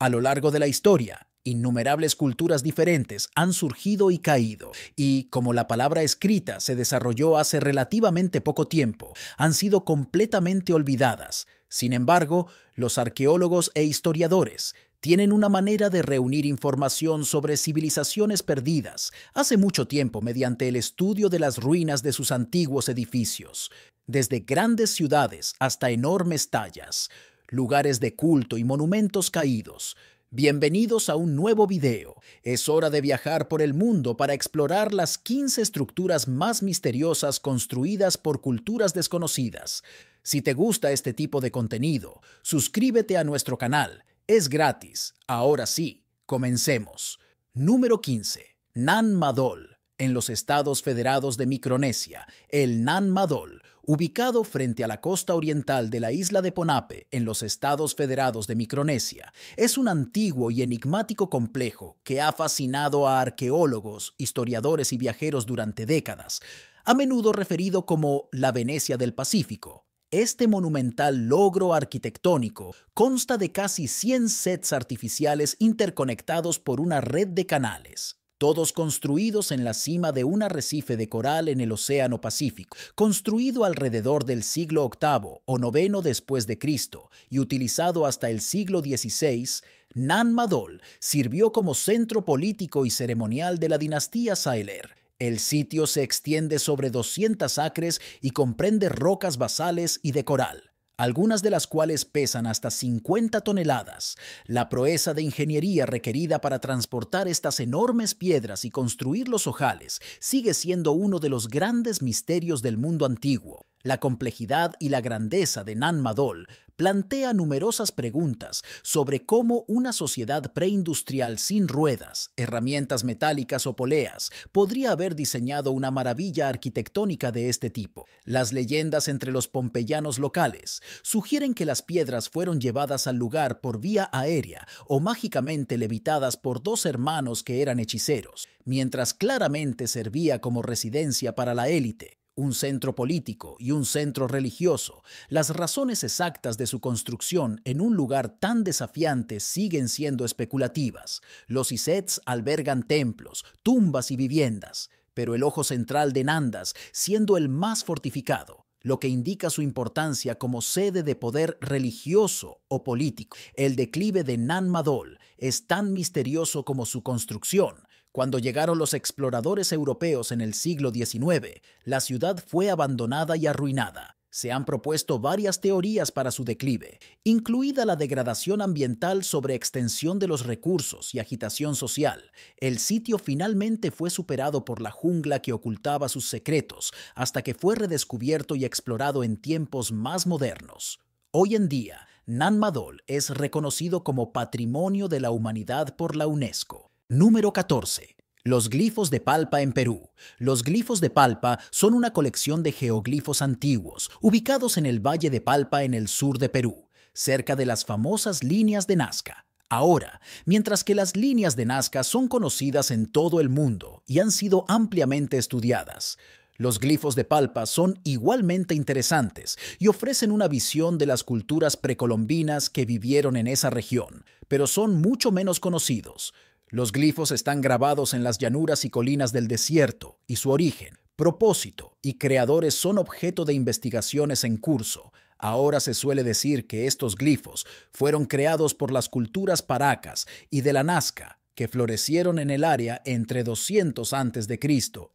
A lo largo de la historia, innumerables culturas diferentes han surgido y caído, y como la palabra escrita se desarrolló hace relativamente poco tiempo, han sido completamente olvidadas. Sin embargo, los arqueólogos e historiadores tienen una manera de reunir información sobre civilizaciones perdidas hace mucho tiempo mediante el estudio de las ruinas de sus antiguos edificios, desde grandes ciudades hasta enormes tallas, lugares de culto y monumentos caídos. Bienvenidos a un nuevo video. Es hora de viajar por el mundo para explorar las 15 estructuras más misteriosas construidas por culturas desconocidas. Si te gusta este tipo de contenido, suscríbete a nuestro canal. Es gratis. Ahora sí, comencemos. Número 15. Nan Madol. En los Estados Federados de Micronesia, el Nan Madol, ubicado frente a la costa oriental de la isla de Ponape, en los Estados Federados de Micronesia, es un antiguo y enigmático complejo que ha fascinado a arqueólogos, historiadores y viajeros durante décadas, a menudo referido como la Venecia del Pacífico. Este monumental logro arquitectónico consta de casi 100 sets artificiales interconectados por una red de canales, todos construidos en la cima de un arrecife de coral en el Océano Pacífico, construido alrededor del siglo VIII o IX después de Cristo y utilizado hasta el siglo XVI. Nan Madol sirvió como centro político y ceremonial de la dinastía Sailr. El sitio se extiende sobre 200 acres y comprende rocas basales y de coral, algunas de las cuales pesan hasta 50 toneladas. La proeza de ingeniería requerida para transportar estas enormes piedras y construir los ojales sigue siendo uno de los grandes misterios del mundo antiguo. La complejidad y la grandeza de Nan Madol plantea numerosas preguntas sobre cómo una sociedad preindustrial sin ruedas, herramientas metálicas o poleas podría haber diseñado una maravilla arquitectónica de este tipo. Las leyendas entre los pompeyanos locales sugieren que las piedras fueron llevadas al lugar por vía aérea o mágicamente levitadas por dos hermanos que eran hechiceros, mientras claramente servía como residencia para la élite, un centro político y un centro religioso. Las razones exactas de su construcción en un lugar tan desafiante siguen siendo especulativas. Los Isets albergan templos, tumbas y viviendas, pero el ojo central de Nandas siendo el más fortificado, lo que indica su importancia como sede de poder religioso o político. El declive de Nan Madol es tan misterioso como su construcción. Cuando llegaron los exploradores europeos en el siglo XIX, la ciudad fue abandonada y arruinada. Se han propuesto varias teorías para su declive, incluida la degradación ambiental sobre extensión de los recursos y agitación social. El sitio finalmente fue superado por la jungla que ocultaba sus secretos, hasta que fue redescubierto y explorado en tiempos más modernos. Hoy en día, Nan Madol es reconocido como Patrimonio de la Humanidad por la UNESCO. Número 14. Los glifos de Palpa en Perú. Los glifos de Palpa son una colección de geoglifos antiguos, ubicados en el Valle de Palpa en el sur de Perú, cerca de las famosas líneas de Nazca. Ahora, mientras que las líneas de Nazca son conocidas en todo el mundo y han sido ampliamente estudiadas, los glifos de Palpa son igualmente interesantes y ofrecen una visión de las culturas precolombinas que vivieron en esa región, pero son mucho menos conocidos. Los glifos están grabados en las llanuras y colinas del desierto, y su origen, propósito y creadores son objeto de investigaciones en curso. Ahora se suele decir que estos glifos fueron creados por las culturas paracas y de la Nazca, que florecieron en el área entre 200 a.C.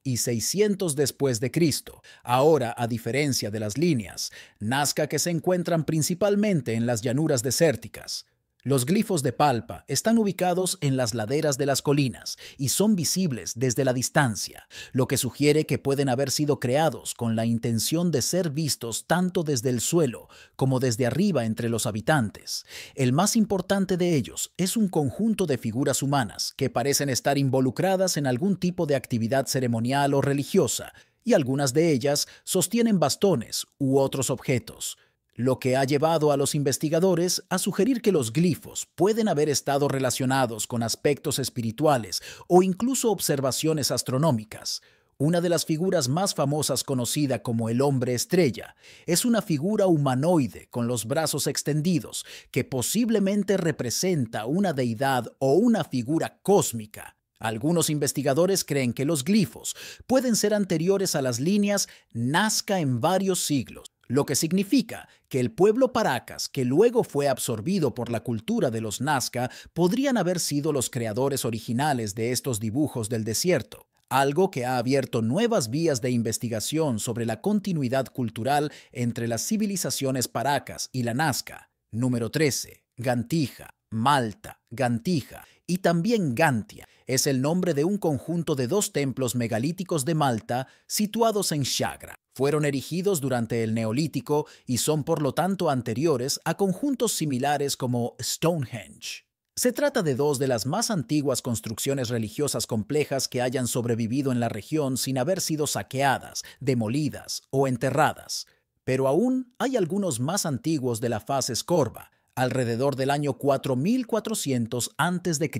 y 600 después de Cristo. Ahora, a diferencia de las líneas Nazca que se encuentran principalmente en las llanuras desérticas, los glifos de Palpa están ubicados en las laderas de las colinas y son visibles desde la distancia, lo que sugiere que pueden haber sido creados con la intención de ser vistos tanto desde el suelo como desde arriba entre los habitantes. El más importante de ellos es un conjunto de figuras humanas que parecen estar involucradas en algún tipo de actividad ceremonial o religiosa, y algunas de ellas sostienen bastones u otros objetos, lo que ha llevado a los investigadores a sugerir que los glifos pueden haber estado relacionados con aspectos espirituales o incluso observaciones astronómicas. Una de las figuras más famosas conocida como el hombre estrella es una figura humanoide con los brazos extendidos que posiblemente representa una deidad o una figura cósmica. Algunos investigadores creen que los glifos pueden ser anteriores a las líneas Nazca en varios siglos, lo que significa que el pueblo Paracas, que luego fue absorbido por la cultura de los Nazca, podrían haber sido los creadores originales de estos dibujos del desierto. Algo que ha abierto nuevas vías de investigación sobre la continuidad cultural entre las civilizaciones Paracas y la Nazca. Número 13. Gantija, Malta, Gantija y también Gantia es el nombre de un conjunto de 2 templos megalíticos de Malta situados en Chagra. Fueron erigidos durante el Neolítico y son por lo tanto anteriores a conjuntos similares como Stonehenge. Se trata de 2 de las más antiguas construcciones religiosas complejas que hayan sobrevivido en la región sin haber sido saqueadas, demolidas o enterradas. Pero aún hay algunos más antiguos de la fase Escorba, alrededor del año 4400 a.C.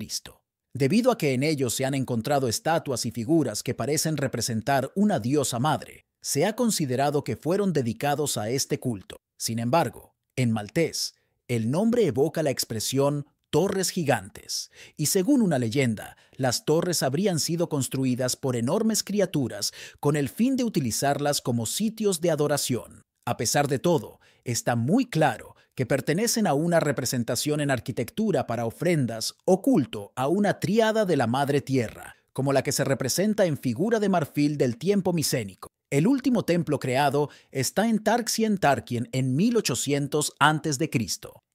Debido a que en ellos se han encontrado estatuas y figuras que parecen representar una diosa madre, se ha considerado que fueron dedicados a este culto. Sin embargo, en maltés, el nombre evoca la expresión torres gigantes, y según una leyenda, las torres habrían sido construidas por enormes criaturas con el fin de utilizarlas como sitios de adoración. A pesar de todo, está muy claro que pertenecen a una representación en arquitectura para ofrendas o culto a una tríada de la Madre Tierra, como la que se representa en figura de marfil del tiempo micénico. El último templo creado está en Tarxien-Tarquien en 1800 a.C.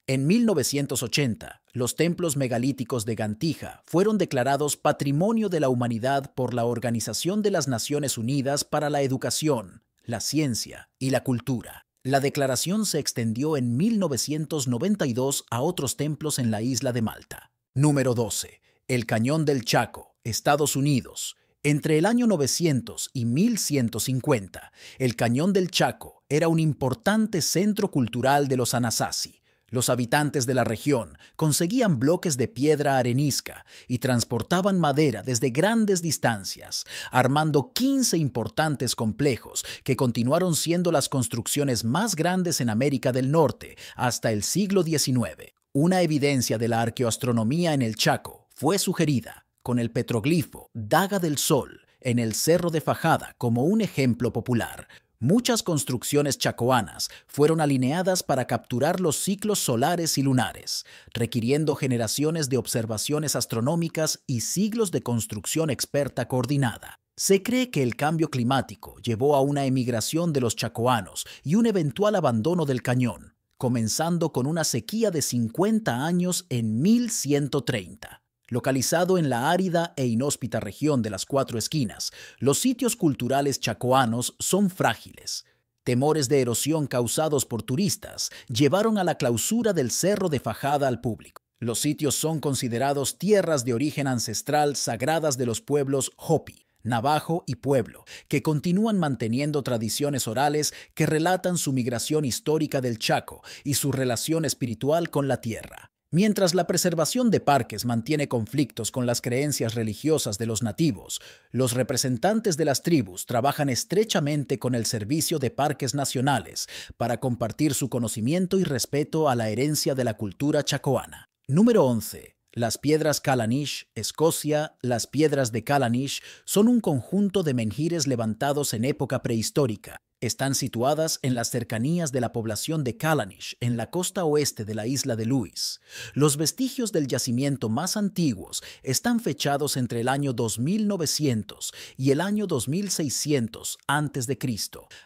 En 1980, los templos megalíticos de Gantija fueron declarados Patrimonio de la Humanidad por la Organización de las Naciones Unidas para la Educación, la Ciencia y la Cultura. La declaración se extendió en 1992 a otros templos en la isla de Malta. Número 12. El Cañón del Chaco, Estados Unidos. Entre el año 900 y 1150, el Cañón del Chaco era un importante centro cultural de los Anasazi. Los habitantes de la región conseguían bloques de piedra arenisca y transportaban madera desde grandes distancias, armando 15 importantes complejos que continuaron siendo las construcciones más grandes en América del Norte hasta el siglo XIX. Una evidencia de la arqueoastronomía en el Chaco fue sugerida con el petroglifo Daga del Sol en el Cerro de Fajada como un ejemplo popular. Muchas construcciones chacoanas fueron alineadas para capturar los ciclos solares y lunares, requiriendo generaciones de observaciones astronómicas y siglos de construcción experta coordinada. Se cree que el cambio climático llevó a una emigración de los chacoanos y un eventual abandono del cañón, comenzando con una sequía de 50 años en 1130. Localizado en la árida e inhóspita región de las Cuatro Esquinas, los sitios culturales chacoanos son frágiles. Temores de erosión causados por turistas llevaron a la clausura del Cerro de Fajada al público. Los sitios son considerados tierras de origen ancestral sagradas de los pueblos Hopi, Navajo y Pueblo, que continúan manteniendo tradiciones orales que relatan su migración histórica del Chaco y su relación espiritual con la tierra. Mientras la preservación de parques mantiene conflictos con las creencias religiosas de los nativos, los representantes de las tribus trabajan estrechamente con el Servicio de Parques Nacionales para compartir su conocimiento y respeto a la herencia de la cultura chacoana. Número 11. Las piedras Callanish, Escocia. Las piedras de Callanish son un conjunto de menhires levantados en época prehistórica. Están situadas en las cercanías de la población de Callanish, en la costa oeste de la isla de Lewis. Los vestigios del yacimiento más antiguos están fechados entre el año 2900 y el año 2600 a.C.,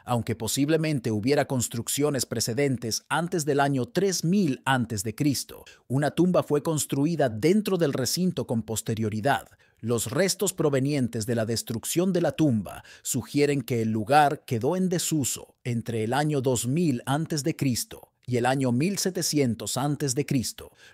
aunque posiblemente hubiera construcciones precedentes antes del año 3000 a.C. Una tumba fue construida dentro del recinto con posterioridad. Los restos provenientes de la destrucción de la tumba sugieren que el lugar quedó en desuso entre el año 2000 a.C. y el año 1700 a.C.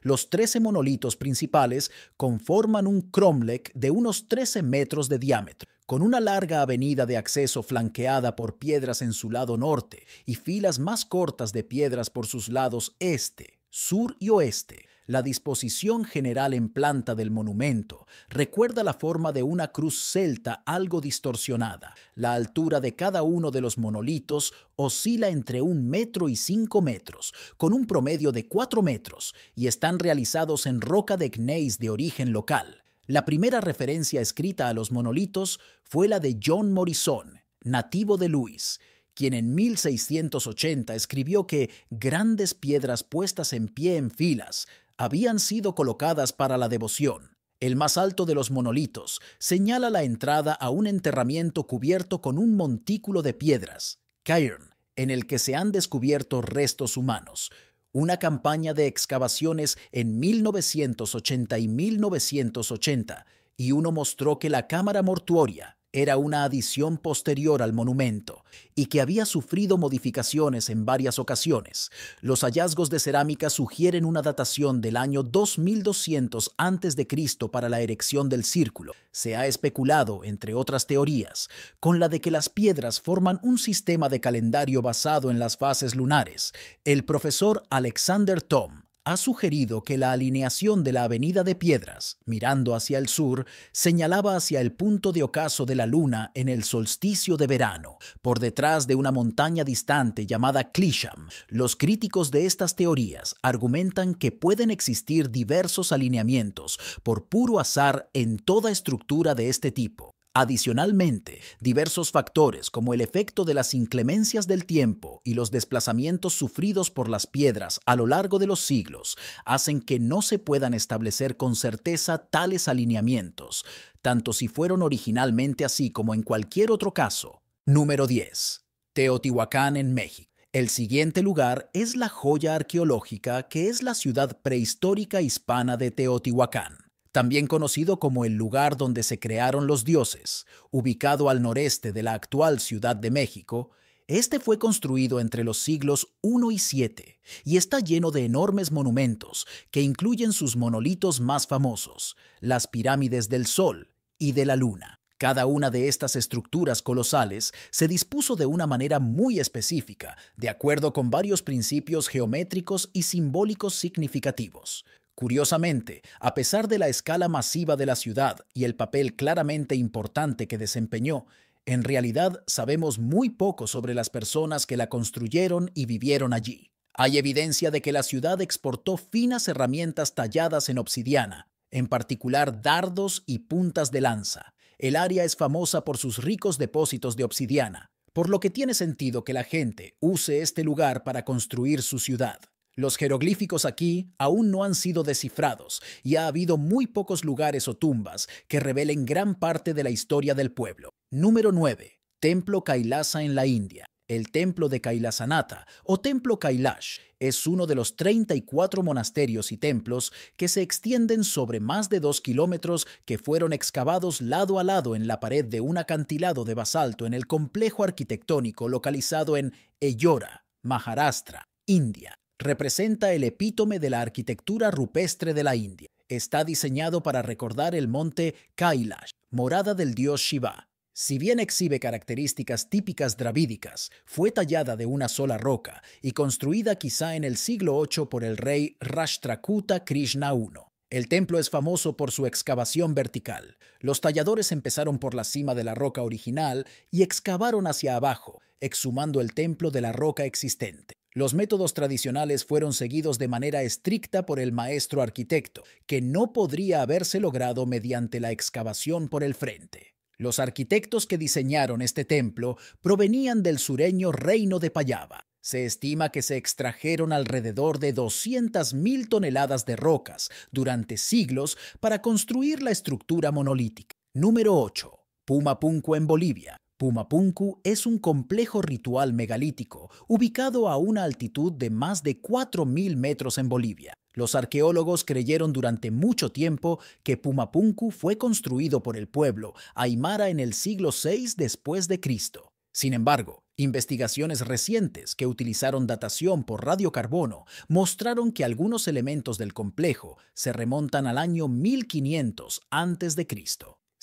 Los 13 monolitos principales conforman un cromlech de unos 13 metros de diámetro, con una larga avenida de acceso flanqueada por piedras en su lado norte y filas más cortas de piedras por sus lados este, sur y oeste. La disposición general en planta del monumento recuerda la forma de una cruz celta algo distorsionada. La altura de cada uno de los monolitos oscila entre 1 metro y 5 metros, con un promedio de 4 metros, y están realizados en roca de gneis de origen local. La primera referencia escrita a los monolitos fue la de John Morison, nativo de Lewis, quien en 1680 escribió que grandes piedras puestas en pie en filas habían sido colocadas para la devoción. El más alto de los monolitos señala la entrada a un enterramiento cubierto con un montículo de piedras, cairn, en el que se han descubierto restos humanos. Una campaña de excavaciones en 1980 y 1980, y uno mostró que la cámara mortuoria era una adición posterior al monumento y que había sufrido modificaciones en varias ocasiones. Los hallazgos de cerámica sugieren una datación del año 2200 a.C. para la erección del círculo. Se ha especulado, entre otras teorías, con la de que las piedras forman un sistema de calendario basado en las fases lunares. El profesor Alexander Thom ha sugerido que la alineación de la avenida de piedras, mirando hacia el sur, señalaba hacia el punto de ocaso de la luna en el solsticio de verano, por detrás de una montaña distante llamada Clesham. Los críticos de estas teorías argumentan que pueden existir diversos alineamientos por puro azar en toda estructura de este tipo. Adicionalmente, diversos factores como el efecto de las inclemencias del tiempo y los desplazamientos sufridos por las piedras a lo largo de los siglos hacen que no se puedan establecer con certeza tales alineamientos, tanto si fueron originalmente así como en cualquier otro caso. Número 10. Teotihuacán en México. El siguiente lugar es la joya arqueológica que es la ciudad prehistórica hispana de Teotihuacán, también conocido como el lugar donde se crearon los dioses, ubicado al noreste de la actual Ciudad de México. Este fue construido entre los siglos I y VII y está lleno de enormes monumentos que incluyen sus monolitos más famosos, las pirámides del Sol y de la Luna. Cada una de estas estructuras colosales se dispuso de una manera muy específica, de acuerdo con varios principios geométricos y simbólicos significativos. Curiosamente, a pesar de la escala masiva de la ciudad y el papel claramente importante que desempeñó, en realidad sabemos muy poco sobre las personas que la construyeron y vivieron allí. Hay evidencia de que la ciudad exportó finas herramientas talladas en obsidiana, en particular dardos y puntas de lanza. El área es famosa por sus ricos depósitos de obsidiana, por lo que tiene sentido que la gente use este lugar para construir su ciudad. Los jeroglíficos aquí aún no han sido descifrados y ha habido muy pocos lugares o tumbas que revelen gran parte de la historia del pueblo. Número 9. Templo Kailasa en la India. El templo de Kailasanatha o templo Kailash es uno de los 34 monasterios y templos que se extienden sobre más de 2 kilómetros que fueron excavados lado a lado en la pared de un acantilado de basalto en el complejo arquitectónico localizado en Ellora, Maharashtra, India. Representa el epítome de la arquitectura rupestre de la India. Está diseñado para recordar el monte Kailash, morada del dios Shiva. Si bien exhibe características típicas dravídicas, fue tallada de una sola roca y construida quizá en el siglo VIII por el rey Rashtrakuta Krishna I. El templo es famoso por su excavación vertical. Los talladores empezaron por la cima de la roca original y excavaron hacia abajo, exhumando el templo de la roca existente. Los métodos tradicionales fueron seguidos de manera estricta por el maestro arquitecto, que no podría haberse logrado mediante la excavación por el frente. Los arquitectos que diseñaron este templo provenían del sureño reino de Pallava. Se estima que se extrajeron alrededor de 200.000 toneladas de rocas durante siglos para construir la estructura monolítica. Número 8. Pumapunku en Bolivia. Pumapunku es un complejo ritual megalítico ubicado a una altitud de más de 4.000 metros en Bolivia. Los arqueólogos creyeron durante mucho tiempo que Pumapunku fue construido por el pueblo aymara en el siglo VI después de Cristo. Sin embargo, investigaciones recientes que utilizaron datación por radiocarbono mostraron que algunos elementos del complejo se remontan al año 1500 a.C.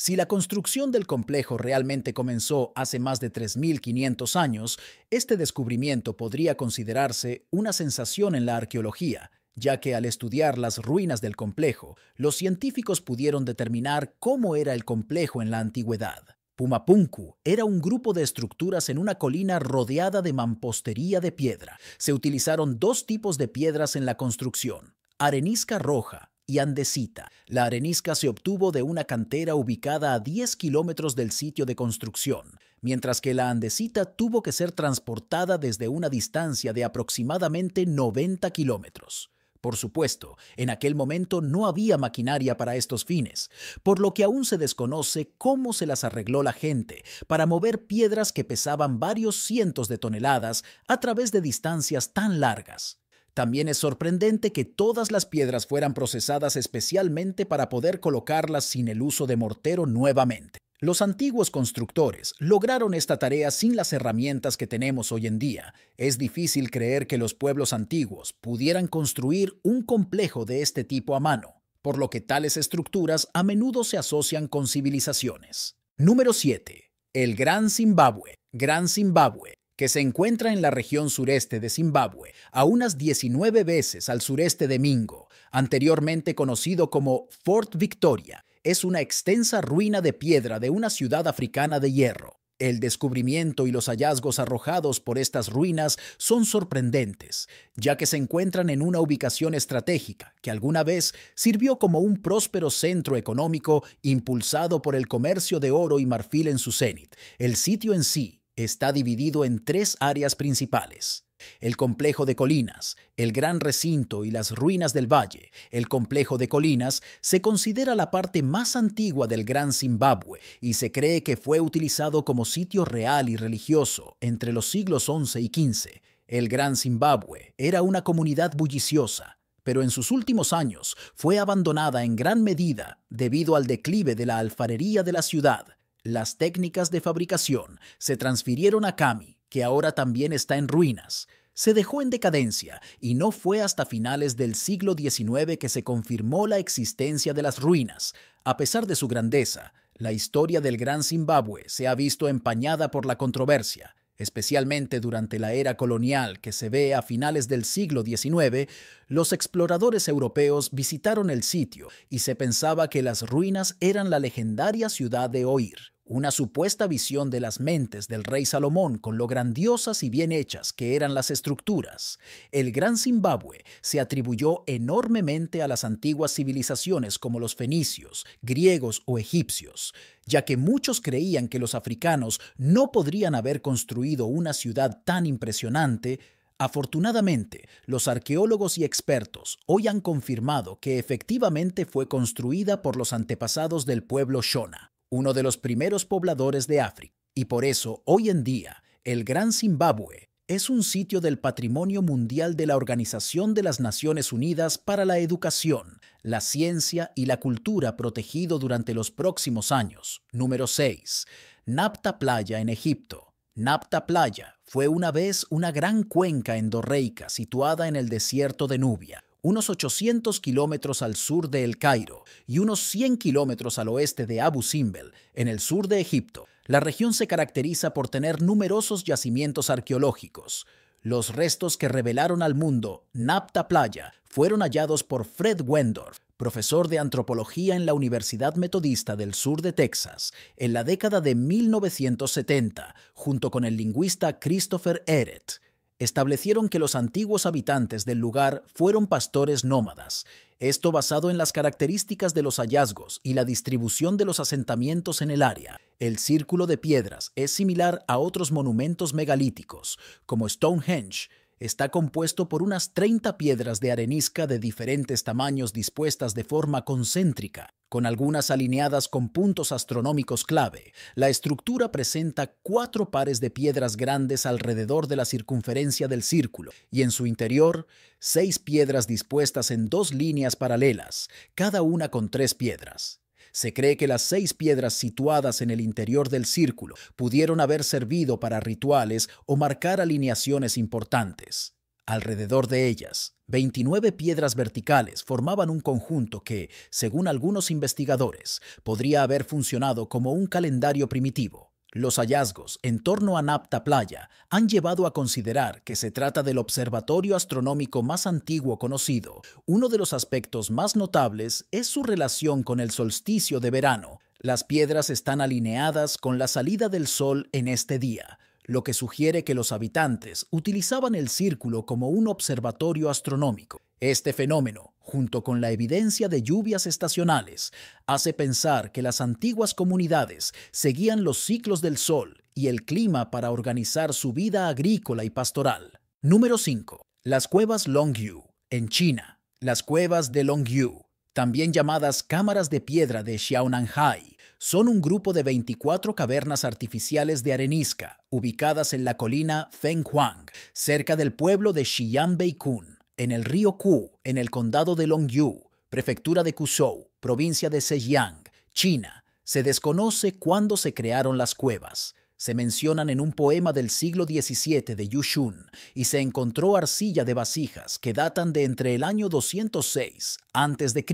Si la construcción del complejo realmente comenzó hace más de 3.500 años, este descubrimiento podría considerarse una sensación en la arqueología, ya que al estudiar las ruinas del complejo, los científicos pudieron determinar cómo era el complejo en la antigüedad. Pumapunku era un grupo de estructuras en una colina rodeada de mampostería de piedra. Se utilizaron dos tipos de piedras en la construcción: arenisca roja y andesita. La arenisca se obtuvo de una cantera ubicada a 10 kilómetros del sitio de construcción, mientras que la andesita tuvo que ser transportada desde una distancia de aproximadamente 90 kilómetros. Por supuesto, en aquel momento no había maquinaria para estos fines, por lo que aún se desconoce cómo se las arregló la gente para mover piedras que pesaban varios cientos de toneladas a través de distancias tan largas. También es sorprendente que todas las piedras fueran procesadas especialmente para poder colocarlas sin el uso de mortero nuevamente. Los antiguos constructores lograron esta tarea sin las herramientas que tenemos hoy en día. Es difícil creer que los pueblos antiguos pudieran construir un complejo de este tipo a mano, por lo que tales estructuras a menudo se asocian con civilizaciones. Número 7. El Gran Zimbabue. Gran Zimbabue, que se encuentra en la región sureste de Zimbabue, a unas 19 veces al sureste de Mingo, anteriormente conocido como Fort Victoria. Es una extensa ruina de piedra de una ciudad africana de hierro. El descubrimiento y los hallazgos arrojados por estas ruinas son sorprendentes, ya que se encuentran en una ubicación estratégica que alguna vez sirvió como un próspero centro económico impulsado por el comercio de oro y marfil en su cenit. El sitio en sí está dividido en tres áreas principales: el complejo de colinas, el gran recinto y las ruinas del valle. El complejo de colinas se considera la parte más antigua del Gran Zimbabue y se cree que fue utilizado como sitio real y religioso entre los siglos XI y XV. El Gran Zimbabue era una comunidad bulliciosa, pero en sus últimos años fue abandonada en gran medida debido al declive de la alfarería de la ciudad. Las técnicas de fabricación se transfirieron a Kami, que ahora también está en ruinas. Se dejó en decadencia y no fue hasta finales del siglo XIX que se confirmó la existencia de las ruinas. A pesar de su grandeza, la historia del Gran Zimbabue se ha visto empañada por la controversia, especialmente durante la era colonial que se ve a finales del siglo XIX. Los exploradores europeos visitaron el sitio y se pensaba que las ruinas eran la legendaria ciudad de Oir, una supuesta visión de las mentes del rey Salomón con lo grandiosas y bien hechas que eran las estructuras. El Gran Zimbabue se atribuyó enormemente a las antiguas civilizaciones como los fenicios, griegos o egipcios, ya que muchos creían que los africanos no podrían haber construido una ciudad tan impresionante. Afortunadamente, los arqueólogos y expertos hoy han confirmado que efectivamente fue construida por los antepasados del pueblo Shona, uno de los primeros pobladores de África, y por eso hoy en día el Gran Zimbabue es un sitio del Patrimonio Mundial de la Organización de las Naciones Unidas para la Educación, la Ciencia y la Cultura, protegido durante los próximos años. Número 6. Napta Playa en Egipto. Napta Playa fue una vez una gran cuenca endorreica situada en el desierto de Nubia, unos 800 kilómetros al sur de El Cairo y unos 100 kilómetros al oeste de Abu Simbel, en el sur de Egipto. La región se caracteriza por tener numerosos yacimientos arqueológicos. Los restos que revelaron al mundo Napta Playa fueron hallados por Fred Wendorf, profesor de antropología en la Universidad Metodista del sur de Texas, en la década de 1970, junto con el lingüista Christopher Ehret. Establecieron que los antiguos habitantes del lugar fueron pastores nómadas, esto basado en las características de los hallazgos y la distribución de los asentamientos en el área. El círculo de piedras es similar a otros monumentos megalíticos, como Stonehenge. Está compuesto por unas 30 piedras de arenisca de diferentes tamaños dispuestas de forma concéntrica, con algunas alineadas con puntos astronómicos clave. La estructura presenta 4 pares de piedras grandes alrededor de la circunferencia del círculo y en su interior 6 piedras dispuestas en 2 líneas paralelas, cada una con 3 piedras. Se cree que las 6 piedras situadas en el interior del círculo pudieron haber servido para rituales o marcar alineaciones importantes. Alrededor de ellas, 29 piedras verticales formaban un conjunto que, según algunos investigadores, podría haber funcionado como un calendario primitivo. Los hallazgos en torno a Napta Playa han llevado a considerar que se trata del observatorio astronómico más antiguo conocido. Uno de los aspectos más notables es su relación con el solsticio de verano. Las piedras están alineadas con la salida del sol en este día, lo que sugiere que los habitantes utilizaban el círculo como un observatorio astronómico. Este fenómeno, junto con la evidencia de lluvias estacionales, hace pensar que las antiguas comunidades seguían los ciclos del sol y el clima para organizar su vida agrícola y pastoral. Número 5. Las cuevas Longyu, en China. Las cuevas de Longyu, también llamadas cámaras de piedra de Xiaonanhai, son un grupo de 24 cavernas artificiales de arenisca, ubicadas en la colina Fenghuang, cerca del pueblo de Xi'anbeikun, en el río Ku, en el condado de Longyu, prefectura de Quzhou, provincia de Zhejiang, China. Se desconoce cuándo se crearon las cuevas. Se mencionan en un poema del siglo XVII de Yu Xun y se encontró arcilla de vasijas que datan de entre el año 206 a.C.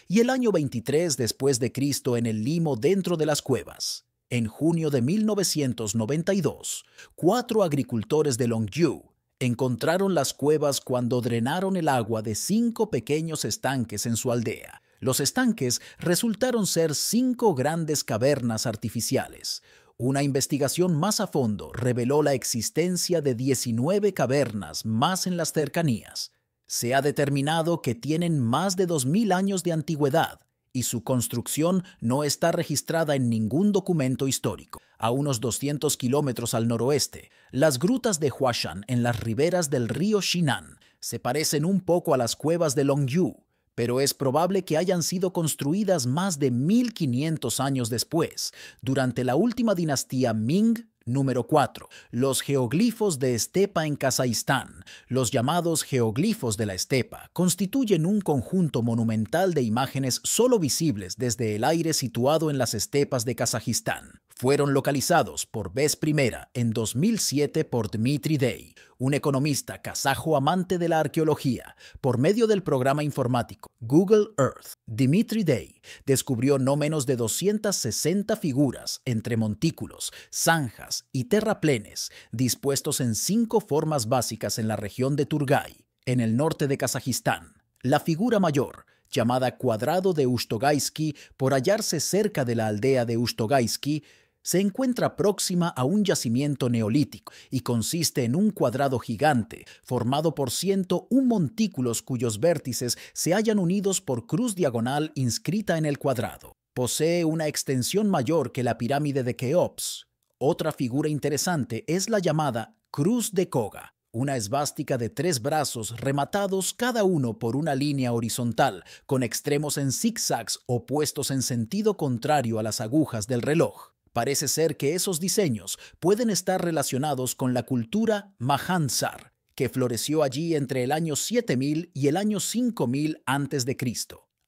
y el año 23 después de Cristo en el limo dentro de las cuevas. En junio de 1992, 4 agricultores de Longyu encontraron las cuevas cuando drenaron el agua de 5 pequeños estanques en su aldea. Los estanques resultaron ser 5 grandes cavernas artificiales. Una investigación más a fondo reveló la existencia de 19 cavernas más en las cercanías. Se ha determinado que tienen más de 2000 años de antigüedad y su construcción no está registrada en ningún documento histórico. A unos 200 kilómetros al noroeste, las grutas de Huashan en las riberas del río Shinan se parecen un poco a las cuevas de Longyu, pero es probable que hayan sido construidas más de 1500 años después, durante la última dinastía Ming. Número 4. Los geoglifos de estepa en Kazajistán. Los llamados geoglifos de la estepa constituyen un conjunto monumental de imágenes solo visibles desde el aire situado en las estepas de Kazajistán. Fueron localizados por vez primera en 2007 por Dmitry Day, un economista kazajo amante de la arqueología, por medio del programa informático Google Earth. Dmitry Day descubrió no menos de 260 figuras entre montículos, zanjas y terraplenes dispuestos en 5 formas básicas en la región de Turgay, en el norte de Kazajistán. La figura mayor, llamada Cuadrado de Ushtogaisky por hallarse cerca de la aldea de Ushtogaisky, se encuentra próxima a un yacimiento neolítico y consiste en un cuadrado gigante formado por 101 montículos cuyos vértices se hallan unidos por cruz diagonal inscrita en el cuadrado. Posee una extensión mayor que la pirámide de Keops. Otra figura interesante es la llamada Cruz de Koga, una esvástica de 3 brazos rematados cada uno por una línea horizontal, con extremos en zigzags opuestos en sentido contrario a las agujas del reloj. Parece ser que esos diseños pueden estar relacionados con la cultura Mahansar, que floreció allí entre el año 7000 y el año 5000 a.C.,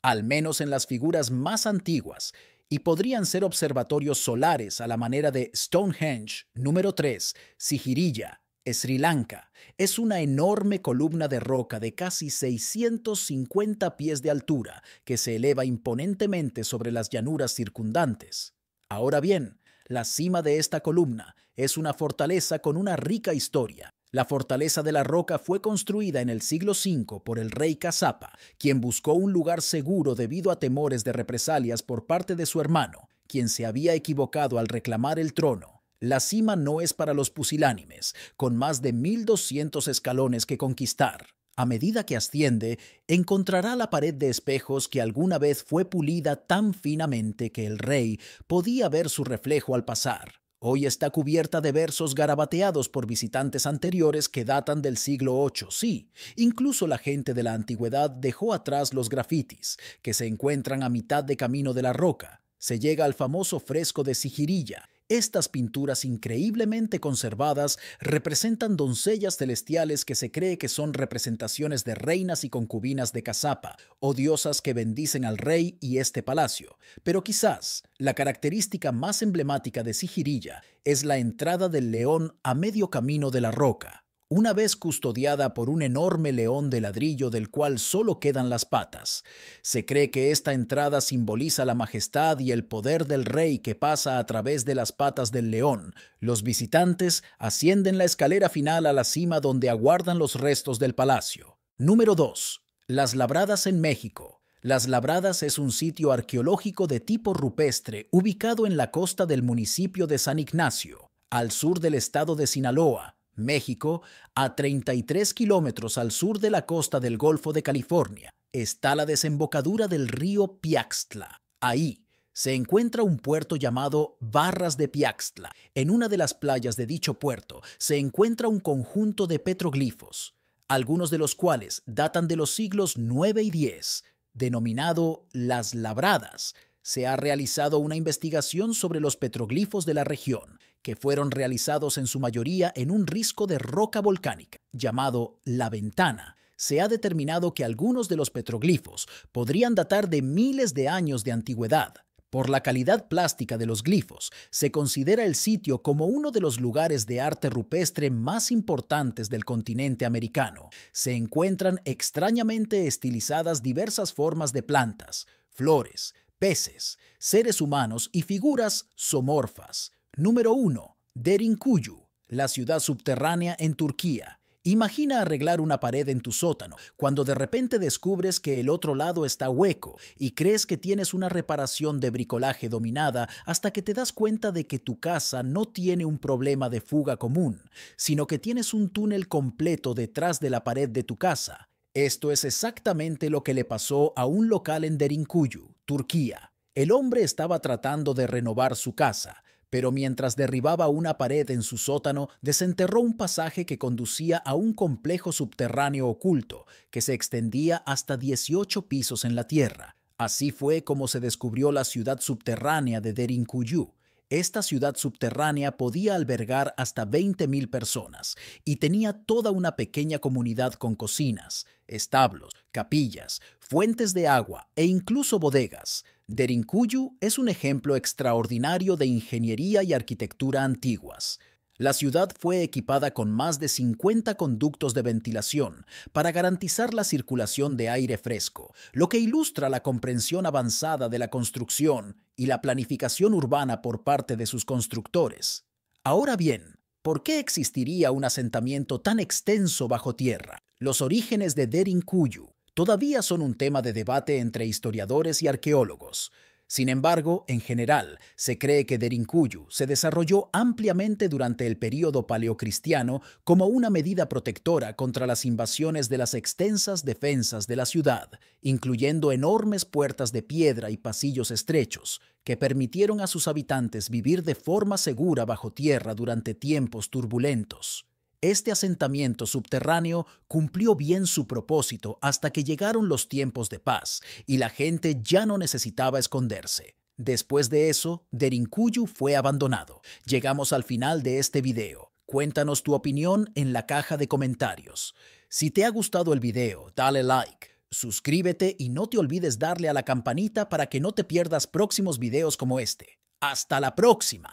al menos en las figuras más antiguas, y podrían ser observatorios solares a la manera de Stonehenge. Número 3. Sigiriya, Sri Lanka. Es una enorme columna de roca de casi 650 pies de altura que se eleva imponentemente sobre las llanuras circundantes. Ahora bien, la cima de esta columna es una fortaleza con una rica historia. La fortaleza de la roca fue construida en el siglo V por el rey Kasapa, quien buscó un lugar seguro debido a temores de represalias por parte de su hermano, quien se había equivocado al reclamar el trono. La cima no es para los pusilánimes, con más de 1200 escalones que conquistar. A medida que asciende, encontrará la pared de espejos que alguna vez fue pulida tan finamente que el rey podía ver su reflejo al pasar. Hoy está cubierta de versos garabateados por visitantes anteriores que datan del siglo VIII. Sí, incluso la gente de la antigüedad dejó atrás los grafitis, que se encuentran a mitad de camino de la roca. Se llega al famoso fresco de Sigiriya. Estas pinturas increíblemente conservadas representan doncellas celestiales que se cree que son representaciones de reinas y concubinas de Kasapa, o diosas que bendicen al rey y este palacio. Pero quizás la característica más emblemática de Sigiriya es la entrada del león a medio camino de la roca. una vez custodiada por un enorme león de ladrillo del cual solo quedan las patas. Se cree que esta entrada simboliza la majestad y el poder del rey que pasa a través de las patas del león. Los visitantes ascienden la escalera final a la cima donde aguardan los restos del palacio. Número 2. Las Labradas en México. Las Labradas es un sitio arqueológico de tipo rupestre ubicado en la costa del municipio de San Ignacio, al sur del estado de Sinaloa, México, a 33 kilómetros al sur de la costa del Golfo de California. Está la desembocadura del río Piaxtla. Ahí se encuentra un puerto llamado Barras de Piaxtla. En una de las playas de dicho puerto se encuentra un conjunto de petroglifos, algunos de los cuales datan de los siglos IX y X, denominado Las Labradas. Se ha realizado una investigación sobre los petroglifos de la región, que fueron realizados en su mayoría en un risco de roca volcánica, llamado La Ventana. Se ha determinado que algunos de los petroglifos podrían datar de miles de años de antigüedad. Por la calidad plástica de los glifos, se considera el sitio como uno de los lugares de arte rupestre más importantes del continente americano. Se encuentran extrañamente estilizadas diversas formas de plantas, flores, peces, seres humanos y figuras zoomorfas. Número 1. Derinkuyu, la ciudad subterránea en Turquía. Imagina arreglar una pared en tu sótano cuando de repente descubres que el otro lado está hueco y crees que tienes una reparación de bricolaje dominada hasta que te das cuenta de que tu casa no tiene un problema de fuga común, sino que tienes un túnel completo detrás de la pared de tu casa. Esto es exactamente lo que le pasó a un local en Derinkuyu, Turquía. El hombre estaba tratando de renovar su casa, pero mientras derribaba una pared en su sótano, desenterró un pasaje que conducía a un complejo subterráneo oculto que se extendía hasta 18 pisos en la tierra. Así fue como se descubrió la ciudad subterránea de Derinkuyu. Esta ciudad subterránea podía albergar hasta 20,000 personas y tenía toda una pequeña comunidad con cocinas, establos, capillas, fuentes de agua e incluso bodegas. Derinkuyu es un ejemplo extraordinario de ingeniería y arquitectura antiguas. La ciudad fue equipada con más de 50 conductos de ventilación para garantizar la circulación de aire fresco, lo que ilustra la comprensión avanzada de la construcción y la planificación urbana por parte de sus constructores. Ahora bien, ¿por qué existiría un asentamiento tan extenso bajo tierra? Los orígenes de Derinkuyu todavía son un tema de debate entre historiadores y arqueólogos. Sin embargo, en general, se cree que Derinkuyu se desarrolló ampliamente durante el período paleocristiano como una medida protectora contra las invasiones de las extensas defensas de la ciudad, incluyendo enormes puertas de piedra y pasillos estrechos, que permitieron a sus habitantes vivir de forma segura bajo tierra durante tiempos turbulentos. Este asentamiento subterráneo cumplió bien su propósito hasta que llegaron los tiempos de paz y la gente ya no necesitaba esconderse. Después de eso, Derinkuyu fue abandonado. Llegamos al final de este video. Cuéntanos tu opinión en la caja de comentarios. Si te ha gustado el video, dale like, suscríbete y no te olvides darle a la campanita para que no te pierdas próximos videos como este. ¡Hasta la próxima!